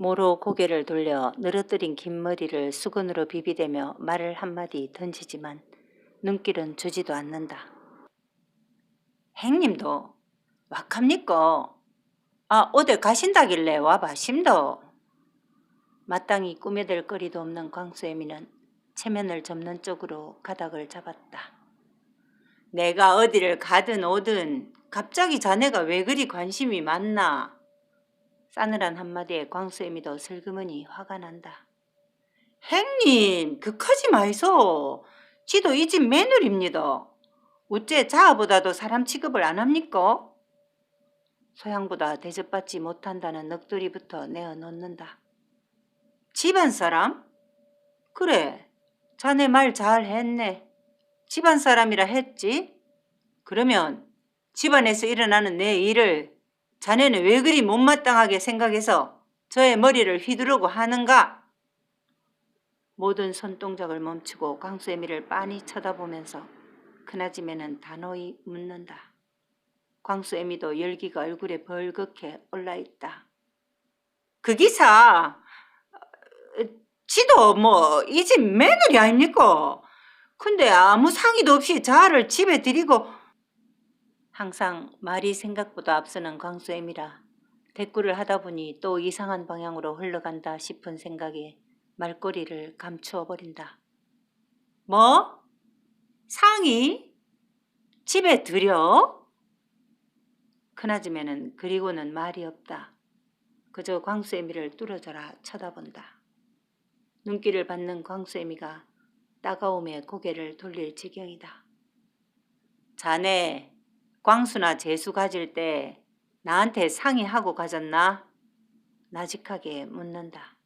모로 고개를 돌려 늘어뜨린 긴 머리를 수건으로 비비대며 말을 한마디 던지지만 눈길은 주지도 않는다. 행님도 왁합니까? 어디 가신다길래 와봐심도. 마땅히 꾸며댈 거리도 없는 광수애미는 체면을 접는 쪽으로 가닥을 잡았다. 내가 어디를 가든 오든 갑자기 자네가 왜 그리 관심이 많나? 싸늘한 한마디에 광수애미도 슬그머니 화가 난다. 행님, 그하지 마이소. 지도 이 집 며느리입니다. 어째 자아보다도 사람 취급을 안 합니까? 소양보다 대접받지 못한다는 넋두리부터 내어놓는다. 집안 사람? 그래, 자네 말 잘했네. 집안 사람이라 했지? 그러면 집안에서 일어나는 내 일을 자네는 왜 그리 못마땅하게 생각해서 저의 머리를 휘두르고 하는가? 모든 손동작을 멈추고 광수애미를 빤히 쳐다보면서 큰아지매는 단호히 묻는다. 광수애미도 열기가 얼굴에 벌겋게 올라있다. 그 기사, 지도 이 집 며느리 아닙니까? 근데 아무 상의도 없이 자아를 집에 들이고. 항상 말이 생각보다 앞서는 광수애미라 대꾸를 하다 보니 또 이상한 방향으로 흘러간다 싶은 생각에 말꼬리를 감추어 버린다. 뭐? 상의? 집에 들여? 큰아줌매는 그리고는 말이 없다. 그저 광수애미를 뚫어져라 쳐다본다. 눈길을 받는 광수애미가 따가움에 고개를 돌릴 지경이다. 자네 광수나 재수 가질 때 나한테 상의하고 가졌나? 나직하게 묻는다.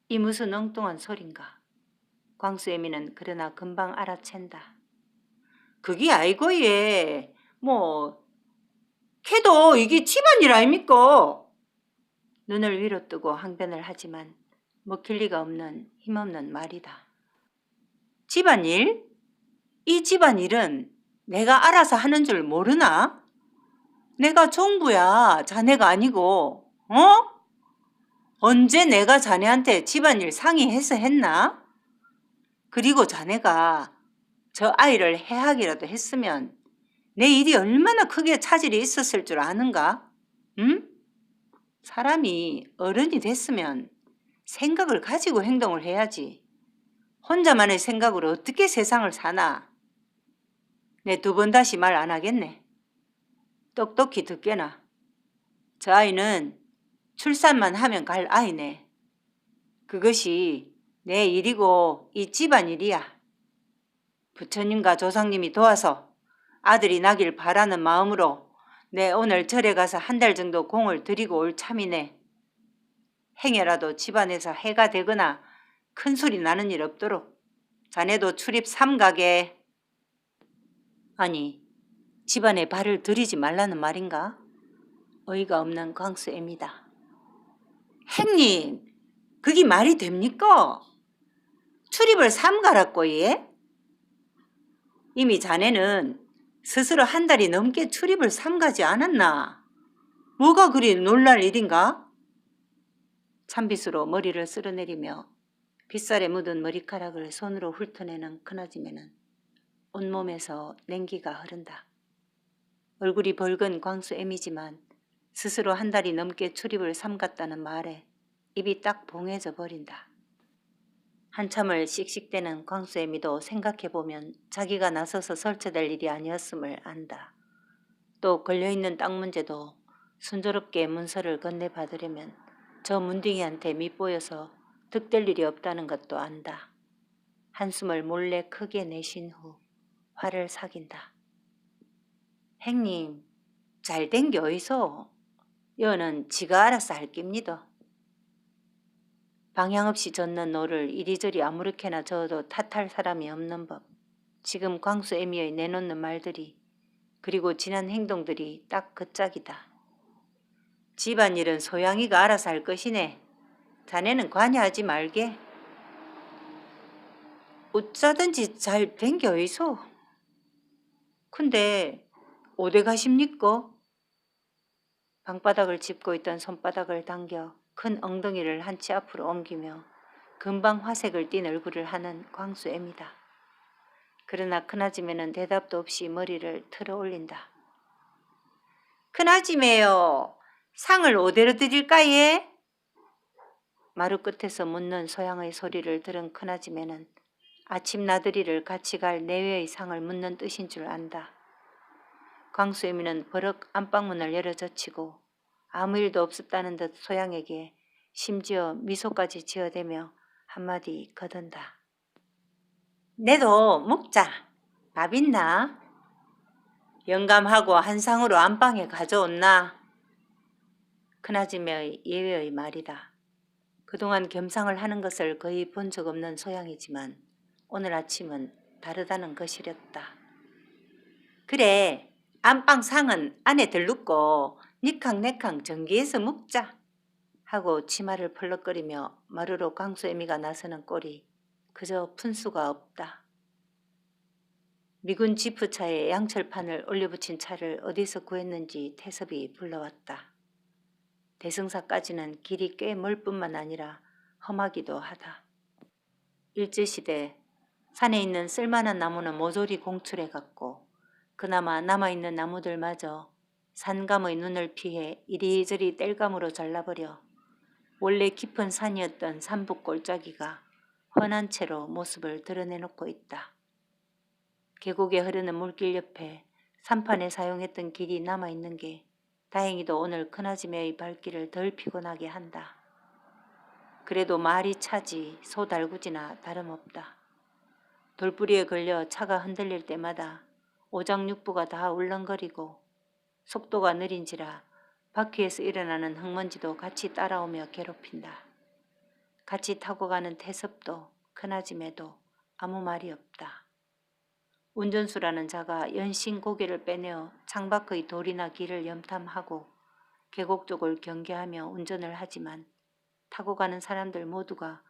이 무슨 엉뚱한 소린가? 광수애미는 그러나 금방 알아챈다. 그게 아이고 얘. 걔도 이게 집안일 아닙니까? 눈을 위로 뜨고 항변을 하지만 먹힐 리가 없는 힘없는 말이다. 집안일? 이 집안일은 내가 알아서 하는 줄 모르나? 내가 종부야, 자네가 아니고, 언제 내가 자네한테 집안일 상의해서 했나? 그리고 자네가 저 아이를 해하기라도 했으면 내 일이 얼마나 크게 차질이 있었을 줄 아는가? 응? 사람이 어른이 됐으면 생각을 가지고 행동을 해야지. 혼자만의 생각으로 어떻게 세상을 사나? 내 두 번 다시 말 안 하겠네. 똑똑히 듣게나. 저 아이는 출산만 하면 갈 아이네. 그것이 내 일이고 이 집안 일이야. 부처님과 조상님이 도와서 아들이 나길 바라는 마음으로 내 오늘 절에 가서 한 달 정도 공을 들이고 올 참이네. 행여라도 집안에서 해가 되거나 큰 소리 나는 일 없도록 자네도 출입 삼가게. 아니, 집안에 발을 들이지 말라는 말인가? 어이가 없는 광수애미다. 행님, 그게 말이 됩니까? 출입을 삼가라고 예? 이미 자네는 스스로 한 달이 넘게 출입을 삼가지 않았나? 뭐가 그리 놀랄 일인가? 찬빗으로 머리를 쓸어내리며 빗살에 묻은 머리카락을 손으로 훑어내는 큰아지매는 온몸에서 냉기가 흐른다. 얼굴이 붉은 광수애미지만 스스로 한 달이 넘게 출입을 삼갔다는 말에 입이 딱 봉해져 버린다. 한참을 씩씩대는 광수애미도 생각해보면 자기가 나서서 설쳐댈 일이 아니었음을 안다. 또 걸려있는 땅 문제도 순조롭게 문서를 건네받으려면 저 문둥이한테 밉보여서 득될 일이 없다는 것도 안다. 한숨을 몰래 크게 내쉰 후 화를 삭인다. 행님, 잘된 게 어이소? 여는 지가 알아서 할 깁니다. 방향 없이 젓는 노를 이리저리 아무렇게나 저어도 탓할 사람이 없는 법. 지금 광수애미의 내놓는 말들이 그리고 지난 행동들이 딱 그 짝이다. 집안일은 소양이가 알아서 할 것이네. 자네는 관여하지 말게. 어쩌든지 잘 된 게 어이소? 근데 어디 가십니까? 방바닥을 짚고 있던 손바닥을 당겨 큰 엉덩이를 한 치 앞으로 옮기며 금방 화색을 띤 얼굴을 하는 광수애입니다. 그러나 큰아줌매는 대답도 없이 머리를 틀어 올린다. 큰아줌매요, 상을 어디로 드릴까 예? 마루 끝에서 묻는 소양의 소리를 들은 큰아줌매는 아침 나들이를 같이 갈 내외의 상을 묻는 뜻인 줄 안다. 광수애미는 버럭 안방문을 열어 젖히고 아무 일도 없었다는 듯 소양에게 심지어 미소까지 지어대며 한마디 거둔다. 내도 먹자. 밥 있나? 영감하고 한 상으로 안방에 가져온나? 큰아줌매의 예외의 말이다. 그동안 겸상을 하는 것을 거의 본 적 없는 소양이지만 오늘 아침은 다르다는 것이렸다. 그래, 안방 상은 안에 들눕고 니캉내캉 전기에서 먹자 하고 치마를 펄럭거리며 마루로 광수애미가 나서는 꼴이 그저 푼수가 없다. 미군 지프차에 양철판을 올려붙인 차를 어디서 구했는지 태섭이 불러왔다. 대승사까지는 길이 꽤 멀 뿐만 아니라 험하기도 하다. 일제시대 산에 있는 쓸만한 나무는 모조리 공출해 갔고 그나마 남아있는 나무들마저 산감의 눈을 피해 이리저리 땔감으로 잘라버려 원래 깊은 산이었던 산북 골짜기가 훤한 채로 모습을 드러내놓고 있다. 계곡에 흐르는 물길 옆에 산판에 사용했던 길이 남아있는 게 다행히도 오늘 큰아줌매의 발길을 덜 피곤하게 한다. 그래도 말이 차지 소달구지나 다름없다. 돌부리에 걸려 차가 흔들릴 때마다 오장육부가 다 울렁거리고 속도가 느린지라 바퀴에서 일어나는 흙먼지도 같이 따라오며 괴롭힌다. 같이 타고 가는 태섭도 큰아줌매도 아무 말이 없다. 운전수라는 자가 연신 고개를 빼내어 창밖의 돌이나 길을 염탐하고 계곡 쪽을 경계하며 운전을 하지만 타고 가는 사람들 모두가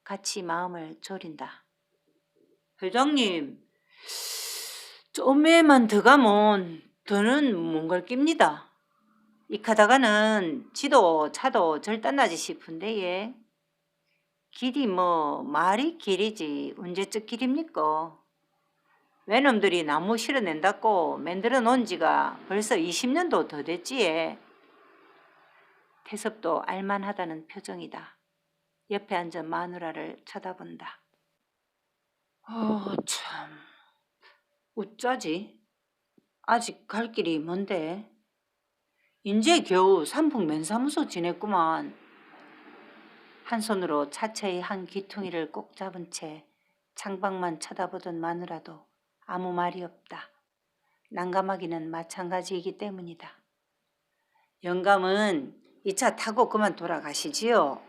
같이 마음을 졸인다. 회장님, 좀에만 더 가면 더는 못 갈 깁니다. 이 가다가는 지도 차도 절단나지 싶은데 예. 길이 뭐 말이 길이지 언제적 길입니까? 외놈들이 나무 실어낸다고 만들어 놓은 지가 벌써 20년도 더 됐지에. 태섭도 알만하다는 표정이다. 옆에 앉은 마누라를 쳐다본다. 참, 어쩌지? 아직 갈 길이 먼데. 인제 겨우 삼풍 면사무소 지냈구만. 한 손으로 차체의 한 귀퉁이를 꼭 잡은 채 창밖만 쳐다보던 마누라도 아무 말이 없다. 난감하기는 마찬가지이기 때문이다. 영감은 이 차 타고 그만 돌아가시지요.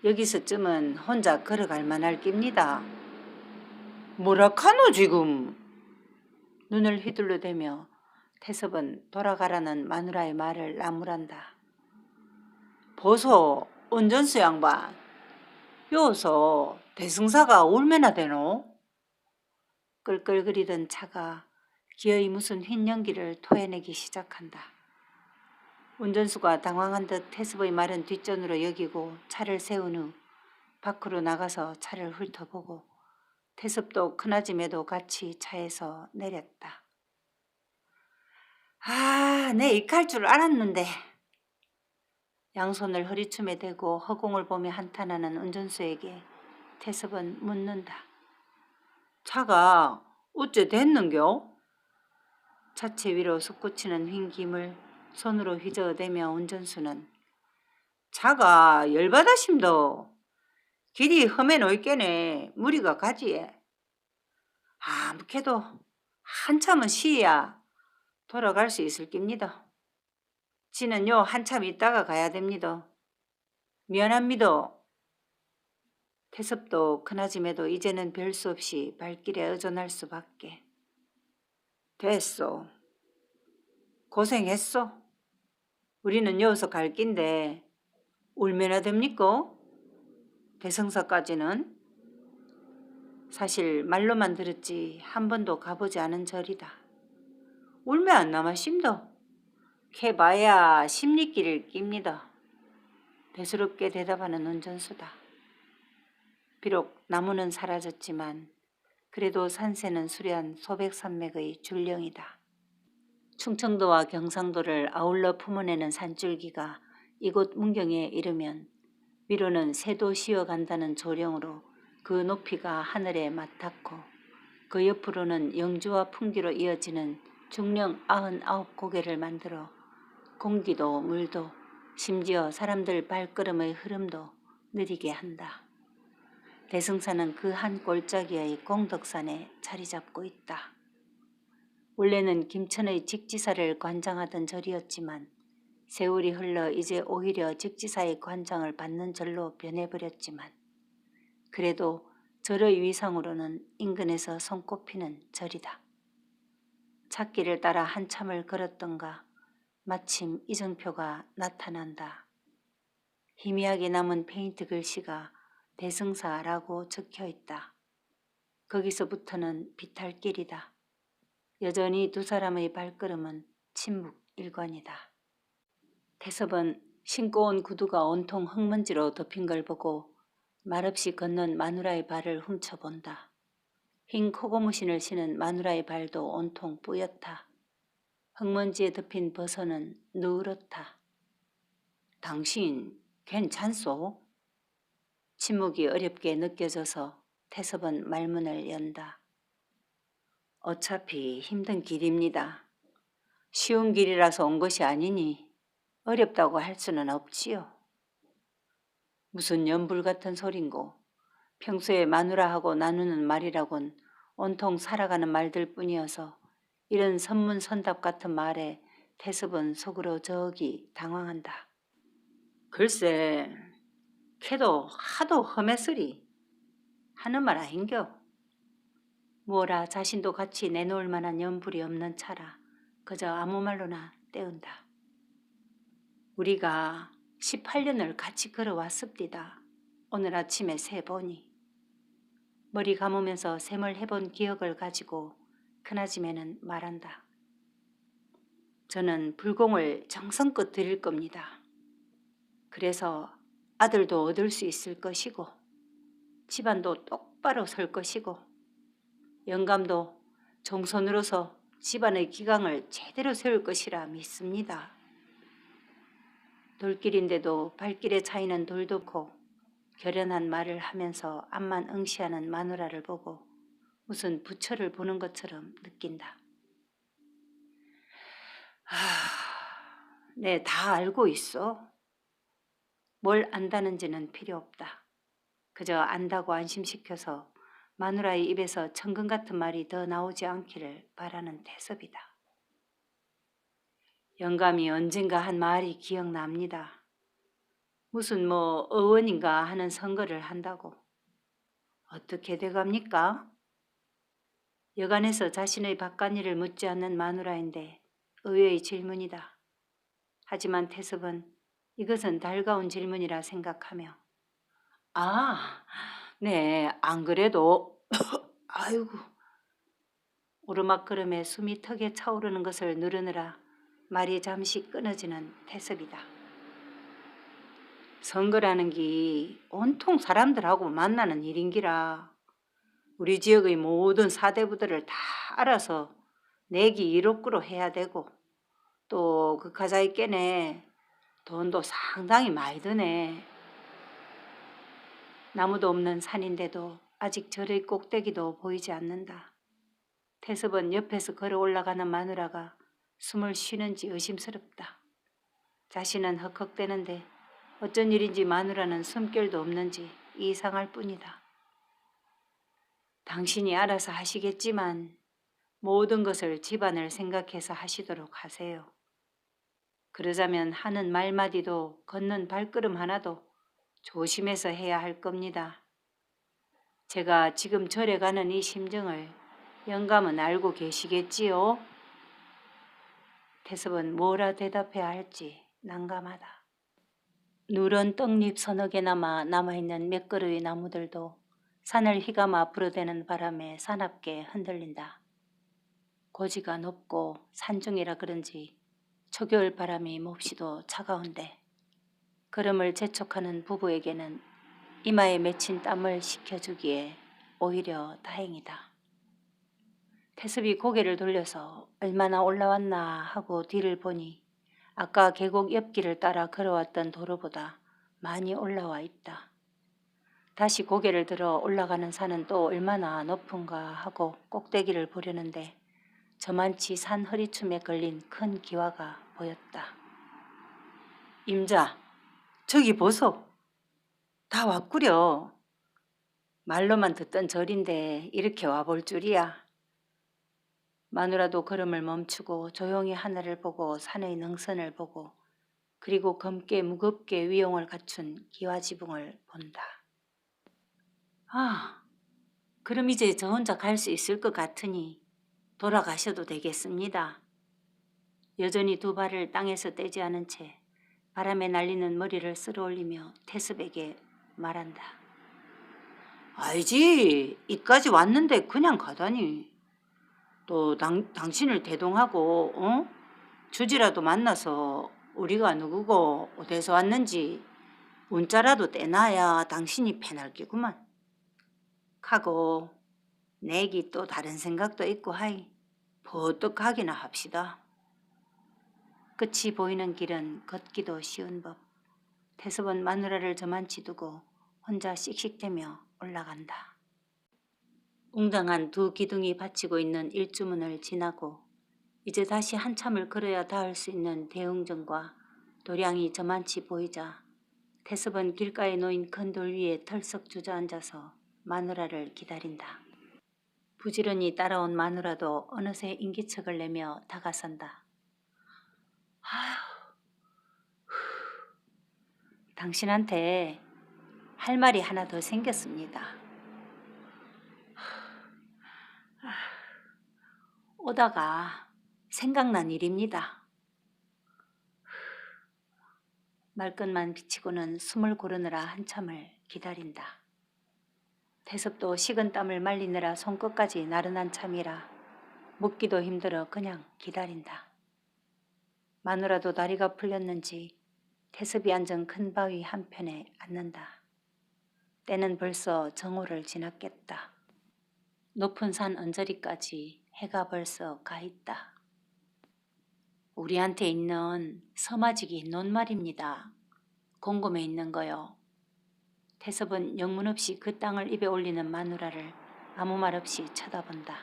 여기서쯤은 혼자 걸어갈 만할 깁니다. 뭐라카노 지금? 눈을 휘둘러대며 태섭은 돌아가라는 마누라의 말을 나무란다. 보소 운전수 양반. 요서 대승사가 얼마나 되노? 끌끌거리던 차가 기어이 무슨 흰 연기를 토해내기 시작한다. 운전수가 당황한 듯 태섭의 말은 뒷전으로 여기고 차를 세운 후 밖으로 나가서 차를 훑어보고 태섭도 큰아줌매도 같이 차에서 내렸다. 내 익할 줄 알았는데. 양손을 허리춤에 대고 허공을 보며 한탄하는 운전수에게 태섭은 묻는다. 차가 어째 됐는겨? 차체 위로 솟구치는 흰 김을 손으로 휘저어대며 운전수는 차가 열받아심도 길이 험해 놓이께네 무리가 가지에. 아무래도 한참은 쉬어야 돌아갈 수 있을 깁니다. 지는 요 한참 있다가 가야 됩니다. 미안합니다. 태섭도 큰아줌매도 이제는 별 수 없이 발길에 의존할 수밖에. 됐소. 고생했소. 우리는 여기서 갈 낀데 얼마나 됩니까? 대성사까지는? 사실 말로만 들었지 한 번도 가보지 않은 절이다. 얼마 안 남았심도. 캐봐야 10리길을 낍니다. 대수롭게 대답하는 운전수다. 비록 나무는 사라졌지만 그래도 산세는 수려한 소백산맥의 줄령이다. 충청도와 경상도를 아울러 품어내는 산줄기가 이곳 문경에 이르면 위로는 새도 쉬어간다는 조령으로 그 높이가 하늘에 맞닿고 그 옆으로는 영주와 풍기로 이어지는 중령 99고개를 만들어 공기도 물도 심지어 사람들 발걸음의 흐름도 느리게 한다. 대승사는 그 한 골짜기의 공덕산에 자리 잡고 있다. 원래는 김천의 직지사를 관장하던 절이었지만 세월이 흘러 이제 오히려 직지사의 관장을 받는 절로 변해버렸지만 그래도 절의 위상으로는 인근에서 손꼽히는 절이다. 찾기를 따라 한참을 걸었던가 마침 이정표가 나타난다. 희미하게 남은 페인트 글씨가 대승사라고 적혀있다. 거기서부터는 비탈길이다. 여전히 두 사람의 발걸음은 침묵일관이다. 태섭은 신고 온 구두가 온통 흙먼지로 덮인 걸 보고 말없이 건넌 마누라의 발을 훔쳐본다. 흰 코고무신을 신은 마누라의 발도 온통 뿌옇다. 흙먼지에 덮인 버선은 누렇다. 당신 괜찮소? 침묵이 어렵게 느껴져서 태섭은 말문을 연다. 어차피 힘든 길입니다. 쉬운 길이라서 온 것이 아니니 어렵다고 할 수는 없지요. 무슨 연불 같은 소린고 평소에 마누라하고 나누는 말이라곤 온통 살아가는 말들 뿐이어서 이런 선문선답 같은 말에 태섭은 속으로 저기 당황한다. 글쎄 걔도 하도 험했으리 하는 말 아닌겨. 뭐라 자신도 같이 내놓을 만한 연불이 없는 차라 그저 아무 말로나 떼운다. 우리가 18년을 같이 걸어왔습디다. 오늘 아침에 세보니. 머리 감으면서 셈을 해본 기억을 가지고 큰아줌매는 말한다. 저는 불공을 정성껏 드릴 겁니다. 그래서 아들도 얻을 수 있을 것이고 집안도 똑바로 설 것이고 영감도 종손으로서 집안의 기강을 제대로 세울 것이라 믿습니다. 돌길인데도 발길의 차이는 돌도 없고 결연한 말을 하면서 앞만 응시하는 마누라를 보고 무슨 부처를 보는 것처럼 느낀다. 네, 다 알고 있어. 뭘 안다는지는 필요 없다. 그저 안다고 안심시켜서 마누라의 입에서 천금 같은 말이 더 나오지 않기를 바라는 태섭이다. 영감이 언젠가 한 말이 기억납니다. 무슨 뭐 어원인가 하는 선거를 한다고. 어떻게 돼갑니까? 여간에서 자신의 바깥일을 묻지 않는 마누라인데 의외의 질문이다. 하지만 태섭은 이것은 달가운 질문이라 생각하며 아, 네, 안 그래도 아이고 오르막걸음에 숨이 턱에 차오르는 것을 누르느라 말이 잠시 끊어지는 태섭이다. 선거라는 게 온통 사람들하고 만나는 일인기라 우리 지역의 모든 사대부들을 다 알아서 내기 1억구로 해야 되고 또 그 가자이 깨네 돈도 상당히 많이 드네. 나무도 없는 산인데도 아직 절의 꼭대기도 보이지 않는다. 태섭은 옆에서 걸어 올라가는 마누라가 숨을 쉬는지 의심스럽다. 자신은 헉헉대는데 어쩐 일인지 마누라는 숨결도 없는지 이상할 뿐이다. 당신이 알아서 하시겠지만 모든 것을 집안을 생각해서 하시도록 하세요. 그러자면 하는 말마디도 걷는 발걸음 하나도 조심해서 해야 할 겁니다. 제가 지금 절에 가는 이 심정을 영감은 알고 계시겠지요? 태섭은 뭐라 대답해야 할지 난감하다. 누런 떡잎 서너 개 남아있는 몇 그루의 나무들도 산을 휘감아 불어대는 바람에 사납게 흔들린다. 고지가 높고 산중이라 그런지 초겨울 바람이 몹시도 차가운데 걸음을 재촉하는 부부에게는 이마에 맺힌 땀을 식혀주기에 오히려 다행이다. 태습이 고개를 돌려서 얼마나 올라왔나 하고 뒤를 보니 아까 계곡 옆길을 따라 걸어왔던 도로보다 많이 올라와 있다. 다시 고개를 들어 올라가는 산은 또 얼마나 높은가 하고 꼭대기를 보려는데 저만치 산 허리춤에 걸린 큰 기와가 보였다. 임자, 저기 보소. 다 왔구려. 말로만 듣던 절인데 이렇게 와볼 줄이야. 마누라도 걸음을 멈추고 조용히 하늘을 보고 산의 능선을 보고 그리고 검게 무겁게 위용을 갖춘 기와지붕을 본다. 아, 그럼 이제 저 혼자 갈 수 있을 것 같으니 돌아가셔도 되겠습니다. 여전히 두 발을 땅에서 떼지 않은 채 바람에 날리는 머리를 쓸어올리며 태습에게 말한다. 알지, 이까지 왔는데 그냥 가다니. 또 당신을 대동하고 주지라도 만나서 우리가 누구고 어디서 왔는지 문자라도 떼놔야 당신이 패날 게구만. 하고 내기 또 다른 생각도 있고 하이 버떡 하기나 합시다. 끝이 보이는 길은 걷기도 쉬운 법. 태섭은 마누라를 저만치 두고 혼자 씩씩대며 올라간다. 웅장한 두 기둥이 받치고 있는 일주문을 지나고 이제 다시 한참을 걸어야 닿을 수 있는 대웅전과 도량이 저만치 보이자 태섭은 길가에 놓인 큰 돌 위에 털썩 주저앉아서 마누라를 기다린다. 부지런히 따라온 마누라도 어느새 인기척을 내며 다가선다. 당신한테 할 말이 하나 더 생겼습니다. 오다가 생각난 일입니다. 말끝만 비치고는 숨을 고르느라 한참을 기다린다. 태섭도 식은 땀을 말리느라 손끝까지 나른한 참이라 묻기도 힘들어 그냥 기다린다. 마누라도 다리가 풀렸는지 태섭이 앉은 큰 바위 한편에 앉는다. 때는 벌써 정오를 지났겠다. 높은 산 언저리까지 해가 벌써 가 있다. 우리한테 있는 서마지기 논말입니다. 공금에 있는 거요. 태섭은 영문 없이 그 땅을 입에 올리는 마누라를 아무 말 없이 쳐다본다.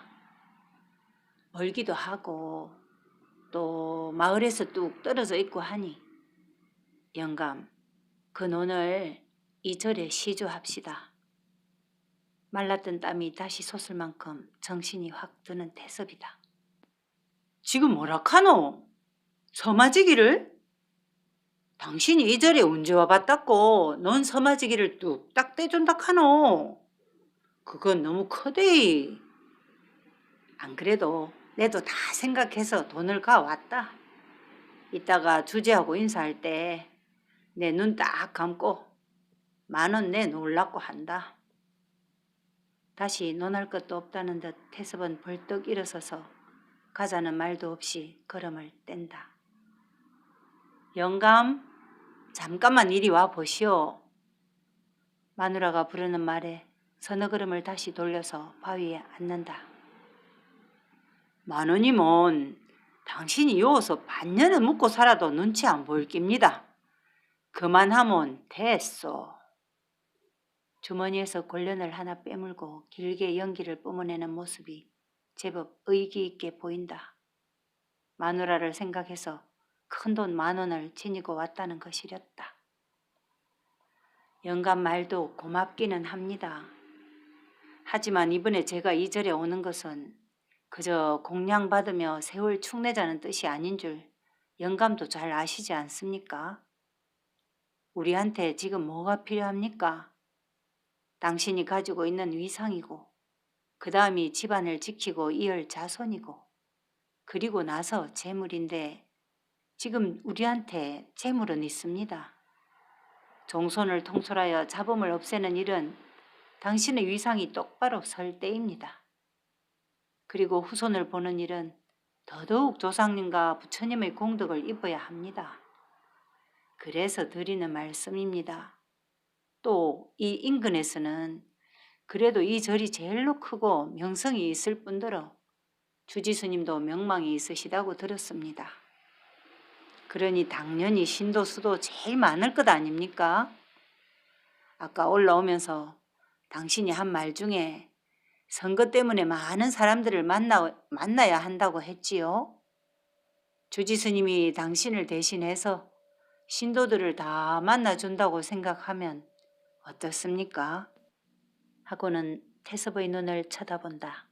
멀기도 하고 또 마을에서 뚝 떨어져 있고 하니 영감, 그 논을 이 절에 시주합시다. 말랐던 땀이 다시 솟을 만큼 정신이 확 드는 태섭이다. 지금 뭐라카노? 서마지기를? 당신이 이 절에 언제 와봤다고 넌 서마지기를 뚝딱 떼준다 카노? 그건 너무 커대이. 안 그래도 내도 다 생각해서 돈을 가왔다. 이따가 주제하고 인사할 때 내 눈 딱 감고 10,000원 내놓으려고 한다. 다시 논할 것도 없다는 듯 태섭은 벌떡 일어서서 가자는 말도 없이 걸음을 뗀다. 영감, 잠깐만 이리 와 보시오. 마누라가 부르는 말에 서너 걸음을 다시 돌려서 바위에 앉는다. 10,000원이면 당신이 여기서 반년을 묵고 살아도 눈치 안 보일 깁니다. 그만하면 됐소. 주머니에서 골련을 하나 빼물고 길게 연기를 뿜어내는 모습이 제법 의기 있게 보인다. 마누라를 생각해서 큰돈 10,000원을 지니고 왔다는 것이렸다. 영감 말도 고맙기는 합니다. 하지만 이번에 제가 이 절에 오는 것은 그저 공양받으며 세월 축내자는 뜻이 아닌 줄 영감도 잘 아시지 않습니까? 우리한테 지금 뭐가 필요합니까? 당신이 가지고 있는 위상이고 그 다음이 집안을 지키고 이을 자손이고 그리고 나서 재물인데 지금 우리한테 재물은 있습니다. 종손을 통솔하여 잡음을 없애는 일은 당신의 위상이 똑바로 설 때입니다. 그리고 후손을 보는 일은 더더욱 조상님과 부처님의 공덕을 입어야 합니다. 그래서 드리는 말씀입니다. 또 이 인근에서는 그래도 이 절이 제일로 크고 명성이 있을 뿐더러 주지스님도 명망이 있으시다고 들었습니다. 그러니 당연히 신도수도 제일 많을 것 아닙니까? 아까 올라오면서 당신이 한 말 중에 선거 때문에 많은 사람들을 만나야 한다고 했지요. 주지스님이 당신을 대신해서 신도들을 다 만나준다고 생각하면 어떻습니까? 하고는 태섭의 눈을 쳐다본다.